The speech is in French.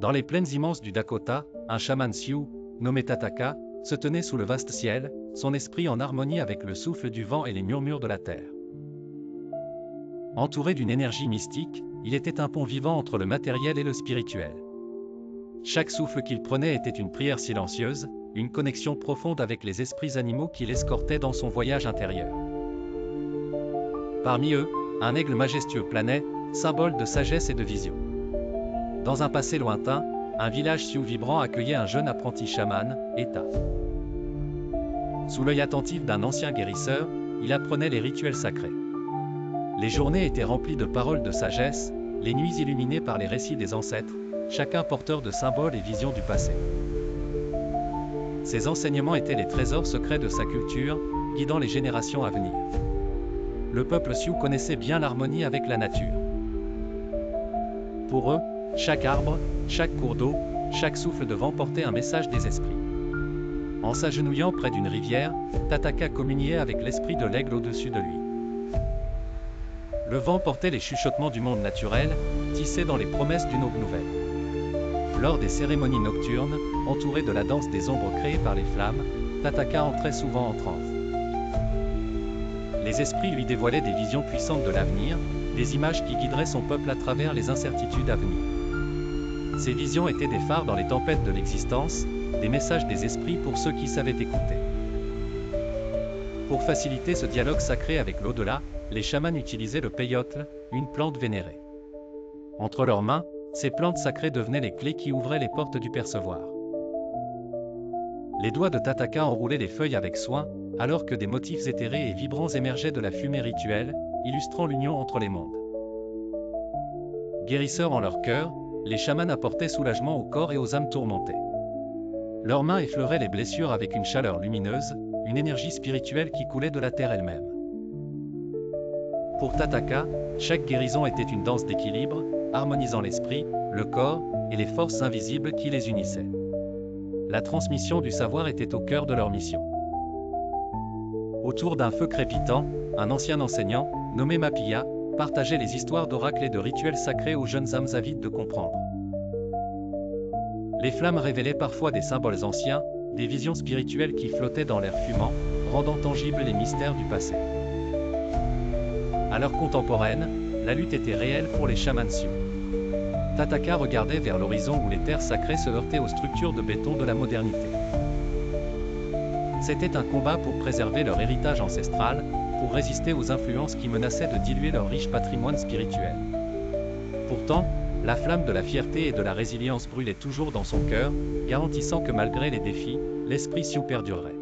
Dans les plaines immenses du Dakota, un chaman Sioux, nommé Tataka, se tenait sous le vaste ciel, son esprit en harmonie avec le souffle du vent et les murmures de la terre. Entouré d'une énergie mystique, il était un pont vivant entre le matériel et le spirituel. Chaque souffle qu'il prenait était une prière silencieuse, une connexion profonde avec les esprits animaux qui l'escortaient dans son voyage intérieur. Parmi eux, un aigle majestueux planait, symbole de sagesse et de vision. Dans un passé lointain, un village sioux vibrant accueillait un jeune apprenti chaman, Eta. Sous l'œil attentif d'un ancien guérisseur, il apprenait les rituels sacrés. Les journées étaient remplies de paroles de sagesse, les nuits illuminées par les récits des ancêtres, chacun porteur de symboles et visions du passé. Ces enseignements étaient les trésors secrets de sa culture, guidant les générations à venir. Le peuple sioux connaissait bien l'harmonie avec la nature. Pour eux, chaque arbre, chaque cours d'eau, chaque souffle de vent portait un message des esprits. En s'agenouillant près d'une rivière, Tataka communiait avec l'esprit de l'aigle au-dessus de lui. Le vent portait les chuchotements du monde naturel, tissés dans les promesses d'une aube nouvelle. Lors des cérémonies nocturnes, entouré de la danse des ombres créées par les flammes, Tataka entrait souvent en transe. Les esprits lui dévoilaient des visions puissantes de l'avenir, des images qui guideraient son peuple à travers les incertitudes à venir. Ces visions étaient des phares dans les tempêtes de l'existence, des messages des esprits pour ceux qui savaient écouter. Pour faciliter ce dialogue sacré avec l'au-delà, les chamans utilisaient le peyote, une plante vénérée. Entre leurs mains, ces plantes sacrées devenaient les clés qui ouvraient les portes du percevoir. Les doigts de Tataka enroulaient les feuilles avec soin, alors que des motifs éthérés et vibrants émergeaient de la fumée rituelle, illustrant l'union entre les mondes. Guérisseurs en leur cœur, les chamans apportaient soulagement au corps et aux âmes tourmentées. Leurs mains effleuraient les blessures avec une chaleur lumineuse, une énergie spirituelle qui coulait de la terre elle-même. Pour Tataka, chaque guérison était une danse d'équilibre, harmonisant l'esprit, le corps et les forces invisibles qui les unissaient. La transmission du savoir était au cœur de leur mission. Autour d'un feu crépitant, un ancien enseignant, nommé Mapia, partageait les histoires d'oracles et de rituels sacrés aux jeunes âmes avides de comprendre. Les flammes révélaient parfois des symboles anciens, des visions spirituelles qui flottaient dans l'air fumant, rendant tangibles les mystères du passé. À l'heure contemporaine, la lutte était réelle pour les chamans sioux. Tataka regardait vers l'horizon où les terres sacrées se heurtaient aux structures de béton de la modernité. C'était un combat pour préserver leur héritage ancestral, pour résister aux influences qui menaçaient de diluer leur riche patrimoine spirituel. Pourtant, la flamme de la fierté et de la résilience brûlait toujours dans son cœur, garantissant que malgré les défis, l'esprit sioux perdurerait.